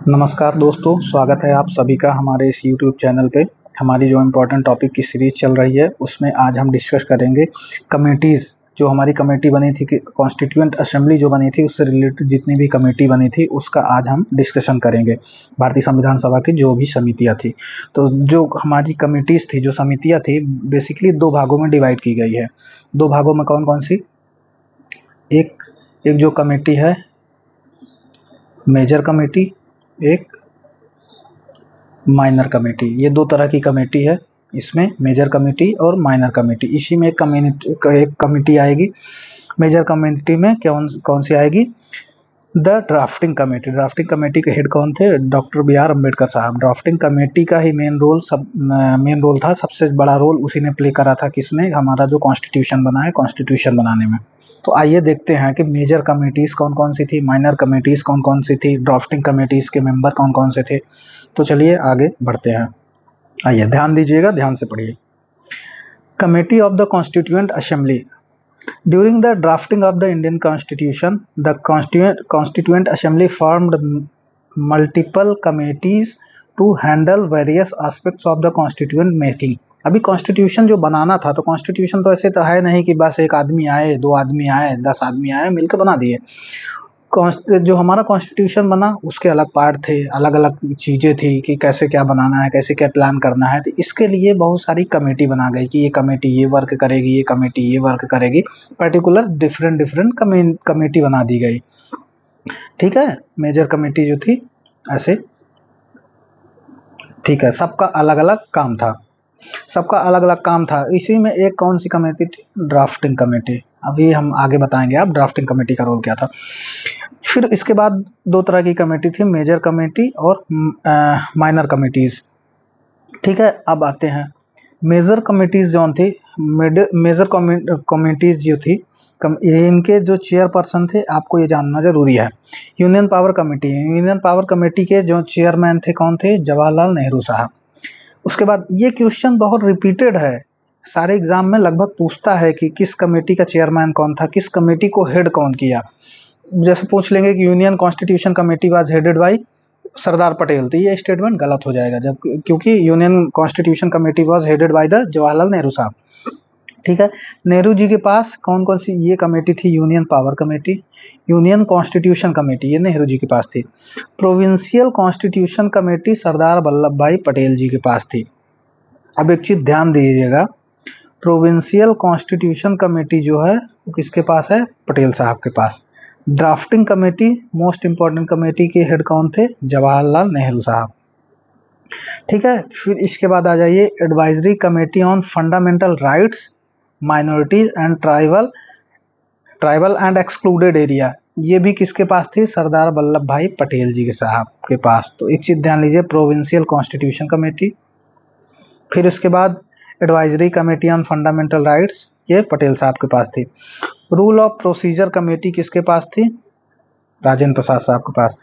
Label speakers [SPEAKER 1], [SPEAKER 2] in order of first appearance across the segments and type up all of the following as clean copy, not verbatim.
[SPEAKER 1] नमस्कार दोस्तों, स्वागत है आप सभी का हमारे इस यूट्यूब चैनल पे। हमारी जो इम्पोर्टेंट टॉपिक की सीरीज चल रही है उसमें आज हम डिस्कस करेंगे कमेटीज़। जो हमारी कमेटी बनी थी कि कॉन्स्टिट्यूएंट असेंबली जो बनी थी उससे रिलेटेड जितनी भी कमेटी बनी थी उसका आज हम डिस्कशन करेंगे। भारतीय संविधान सभा की जो भी समितियाँ थी, तो जो हमारी कमेटीज़ थी, जो समितियाँ थी, बेसिकली दो भागों में डिवाइड की गई है। दो भागों में कौन कौन सी? एक एक जो कमेटी है मेजर कमेटी, एक माइनर कमेटी। ये दो तरह की कमेटी है, इसमें मेजर कमेटी और माइनर कमेटी। इसी में एक कमेटी आएगी। मेजर कमेटी में कौन कौन सी आएगी? The drafting committee. Drafting committee के हेड कौन थे? डॉक्टर बी आर अम्बेडकर साहब। ड्राफ्टिंग कमेटी का ही मेन रोल था, सबसे बड़ा रोल उसी ने प्ले करा था। किसमें? हमारा जो कॉन्स्टिट्यूशन बना है, कॉन्स्टिट्यूशन बनाने में। तो आइए देखते हैं कि मेजर कमेटीज कौन कौन सी थी, माइनर कमेटीज कौन कौन सी थी, ड्राफ्टिंग कमेटीज के मेंबर कौन कौन से थे। तो चलिए आगे बढ़ते हैं। आइए ध्यान दीजिएगा, ध्यान से पढ़िए। Committee of the constituent assembly. During the drafting of the Indian Constitution, the Constituent Assembly formed multiple committees to handle various aspects of the constituent making. अभी कॉन्स्टिट्यूशन जो बनाना था, तो कॉन्स्टिट्यूशन तो ऐसे तो है नहीं कि बस एक आदमी आए, दो आदमी आए, 10 आदमी आए मिलकर बना दिए। जो हमारा कॉन्स्टिट्यूशन बना उसके अलग पार्ट थे, अलग अलग चीज़ें थी कि कैसे क्या बनाना है, कैसे क्या प्लान करना है। तो इसके लिए बहुत सारी कमेटी बना गई कि ये कमेटी ये वर्क करेगी, ये कमेटी ये वर्क करेगी। पर्टिकुलर डिफरेंट डिफरेंट कमेटी बना दी गई। ठीक है, मेजर कमेटी जो थी ऐसे, ठीक है, सबका अलग अलग काम था, सबका अलग अलग काम था। इसी में एक कौन सी कमेटी थी? Drafting committee. अभी हम आगे बताएंगे आप ड्राफ्टिंग कमेटी का रोल क्या था। फिर इसके बाद दो तरह की कमेटी थी, मेजर कमेटी और माइनर कमेटीज। ठीक है, अब आते हैं मेजर कमेटीज जो थी। मेजर कमेटीज जो थी, इनके जो चेयरपर्सन थे, आपको ये जानना जरूरी है। Union power committee, union power committee के जो चेयरमैन थे कौन थे? जवाहरलाल नेहरू साहब। उसके बाद ये क्वेश्चन बहुत रिपीटेड है, सारे एग्जाम में लगभग पूछता है कि किस कमेटी का चेयरमैन कौन था, किस कमेटी को हेड कौन किया। जैसे पूछ लेंगे कि union constitution committee was headed by Sardar Patel, तो ये स्टेटमेंट गलत हो जाएगा, जब क्योंकि union constitution committee was headed by the Jawaharlal Nehru साहब। ठीक है, नेहरू जी के पास कौन कौन सी ये कमेटी थी? Union power committee, union constitution committee, ये नेहरू जी के पास थी। Provincial constitution committee Sardar Vallabh भाई पटेल जी के पास थी। अब एक चीज ध्यान दीजिएगा, प्रोविंशियल कॉन्स्टिट्यूशन कमेटी जो है वो किसके पास है? पटेल साहब के पास। Drafting committee, most important committee के हेड कौन थे? जवाहरलाल नेहरू साहब। ठीक है, फिर इसके बाद आ जाइए advisory committee on fundamental rights, minorities and tribal and excluded area. ये भी किसके पास थी? सरदार वल्लभ भाई पटेल जी के साहब के पास। तो एक चीज ध्यान लीजिए, प्रोविंशियल कॉन्स्टिट्यूशन कमेटी, फिर इसके बाद advisory committee on fundamental rights, ये पटेल साहब के पास थी। रूल ऑफ प्रोसीजर कमेटी किसके पास थी? राजेंद्र प्रसाद साहब के पास।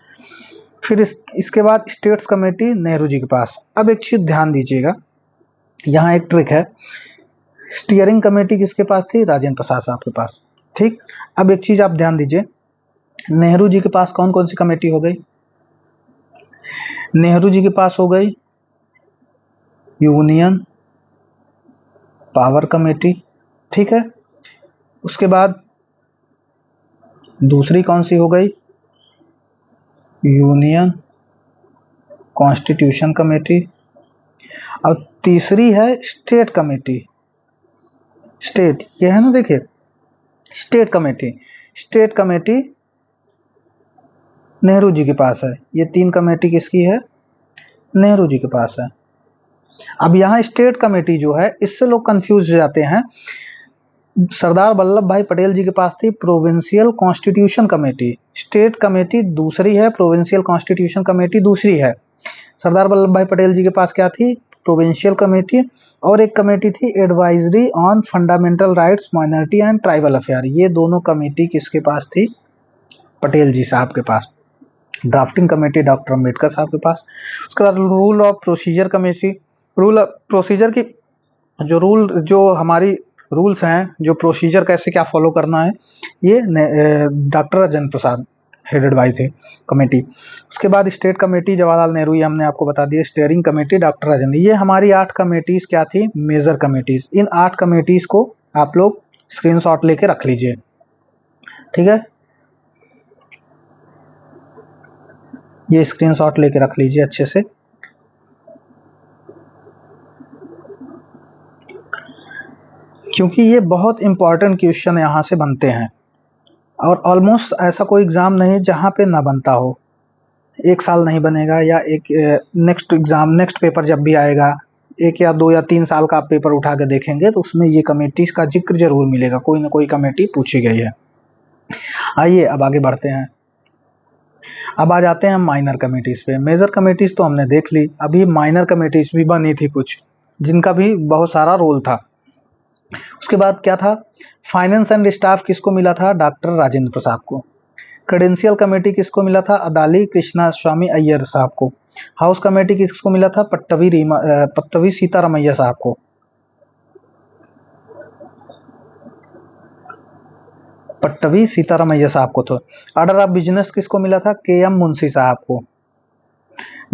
[SPEAKER 1] फिर इसके बाद स्टेट्स कमेटी नेहरू जी के पास। अब एक चीज ध्यान दीजिएगा, यहाँ एक ट्रिक है, स्टीयरिंग कमेटी किसके पास थी? राजेंद्र प्रसाद साहब के पास। ठीक, अब एक चीज आप ध्यान दीजिए, नेहरू जी के पास कौन कौन सी कमेटी हो गई? नेहरू जी के पास हो गई यूनियन पावर कमेटी। ठीक है, उसके बाद दूसरी कौन सी हो गई? Union constitution committee. और तीसरी है स्टेट कमेटी। स्टेट, ये है ना, देखिए state committee. State committee Nehru ji के पास है। ये तीन कमेटी किसकी है? नेहरू जी के पास है। अब यहाँ स्टेट कमेटी जो है, इससे लोग कंफ्यूज हो जाते हैं। सरदार वल्लभ भाई पटेल जी के पास थी provincial constitution committee, state committee दूसरी है, प्रोविंशियल कॉन्स्टिट्यूशन कमेटी दूसरी है। सरदार वल्लभ भाई पटेल जी के पास क्या थी? प्रोविंशियल कमेटी, और एक कमेटी थी advisory on fundamental rights, minority and tribal affair. ये दोनों कमेटी किसके पास थी? पटेल जी साहब के पास। ड्राफ्टिंग कमेटी डॉक्टर अम्बेडकर साहब के पास। उसके बाद rule of procedure committee, rule of procedure की जो हमारी रूल्स हैं, जो प्रोसीजर कैसे क्या फॉलो करना है, ये doctor Rajendra Prasad headed by थे कमेटी। उसके बाद स्टेट कमेटी जवाहरलाल नेहरू, ये हमने आपको बता दिया। Steering committee doctor Rajendra. ये हमारी 8 कमेटीज क्या थी, मेजर कमेटीज। इन 8 कमेटीज को आप लोग स्क्रीनशॉट लेके रख लीजिए, ठीक है। ये स्क्रीनशॉट लेके रख लीजिए अच्छे से। क्योंकि ये बहुत इंपॉर्टेंट क्वेश्चन यहाँ से बनते हैं और ऑलमोस्ट ऐसा कोई एग्जाम नहीं है जहाँ पे ना बनता हो। एक साल नहीं बनेगा या एक नेक्स्ट एग्जाम, नेक्स्ट पेपर जब भी आएगा, 1 या 2 या 3 साल का आप पेपर उठा के देखेंगे तो उसमें ये कमेटी का जिक्र जरूर मिलेगा, कोई ना कोई कमेटी पूछी गई है। आइए अब आगे बढ़ते हैं। अब आ जाते हैं माइनर कमेटीज पे। मेजर कमेटीज तो हमने देख ली, अभी माइनर कमेटीज भी बनी थी कुछ, जिनका भी बहुत सारा रोल था। उसके बाद क्या था, फाइनेंस एंड स्टाफ किसको मिला था, डॉक्टर राजेंद्र प्रसाद को। क्रेडेंशियल कमेटी किसको मिला था, अदाली कृष्णा स्वामी अय्यर साहब को। हाउस कमेटी किसको मिला था, पट्टवी सीतारामैया साहब को। पट्टवी सीतारामैया साहब को। तो ऑर्डर ऑफ बिजनेस किसको मिला था, के.एम. मुंशी साहब को।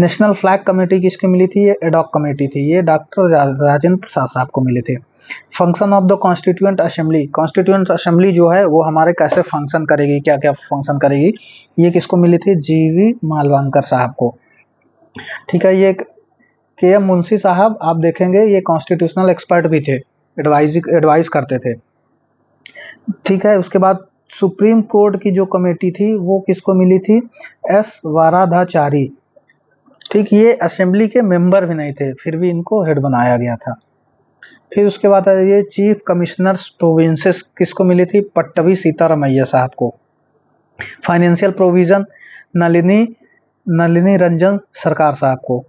[SPEAKER 1] नेशनल फ्लैग कमेटी किसकी मिली थी, ये एडॉक कमेटी थी, ये डॉक्टर राजेंद्र प्रसाद साहब को मिले थे। Function of the constituent assembly, constituent assembly जो है वो हमारे कैसे फंक्शन करेगी, क्या क्या फंक्शन करेगी, ये किसको मिली थी, जी.वी. मालवंकर साहब को, ठीक है। ये के.एम. मुंशी साहब आप देखेंगे ये कॉन्स्टिट्यूशनल एक्सपर्ट भी थे, एडवाइज करते थे, ठीक है। उसके बाद सुप्रीम कोर्ट की जो कमेटी थी वो किसको मिली थी, एस. वाराधाचारी, ठीक। ये असेंबली के मेंबर भी नहीं थे, फिर भी इनको हेड बनाया गया था। फिर उसके बाद ये चीफ कमिश्नर्स प्रोविंसेस किसको मिली थी, पट्टवी सीतारामैया साहब को। फाइनेंशियल प्रोविजन नलिनी रंजन सरकार साहब को।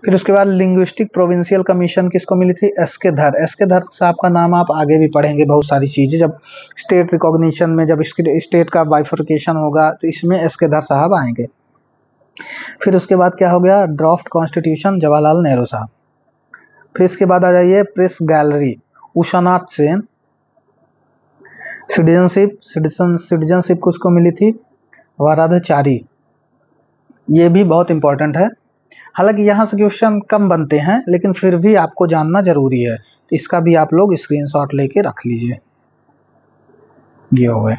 [SPEAKER 1] फिर उसके बाद लिंग्विस्टिक प्रोविंशियल कमीशन किसको मिली थी, एस.के. धर। एस.के. धर साहब का नाम आप आगे भी पढ़ेंगे बहुत सारी चीजें, जब स्टेट रिकॉग्निशन में, जब स्टेट का बाइफर्केशन होगा तो इसमें एस.के. धर साहब आएंगे। फिर उसके बाद क्या हो गया, ड्राफ्ट कॉन्स्टिट्यूशन जवाहरलाल नेहरू साहब। फिर इसके बाद आ जाइए प्रेस गैलरी, उषानाथ सेन। सिटीजनशिप किसको मिली थी, वाराधाचारी, ये भी बहुत इंपॉर्टेंट है। हालांकि यहाँ से क्वेश्चन कम बनते हैं लेकिन फिर भी आपको जानना जरूरी है, तो इसका भी आप लोग स्क्रीनशॉट लेके रख लीजिए। ये हो गए,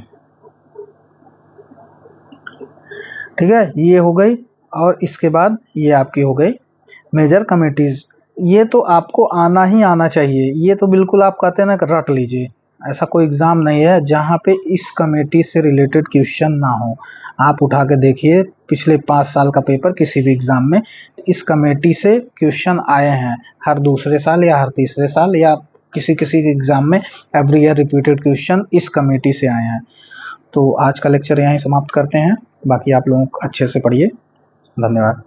[SPEAKER 1] ठीक है, ये हो गई। और इसके बाद ये आपकी हो गई मेजर कमेटीज। ये तो आपको आना ही आना चाहिए, ये तो बिल्कुल आप कहते हैं ना रट लीजिए। ऐसा कोई एग्जाम नहीं है जहाँ पे इस कमेटी से रिलेटेड क्वेश्चन ना हो। आप उठा के देखिए पिछले 5 साल का पेपर किसी भी एग्जाम में, इस कमेटी से क्वेश्चन आए हैं हर दूसरे साल या हर तीसरे साल, या किसी किसी एग्जाम में एवरी ईयर रिपीटेड क्वेश्चन इस कमेटी से आए हैं। तो आज का लेक्चर यहीं समाप्त करते हैं, बाकी आप लोग अच्छे से पढ़िए। धन्यवाद।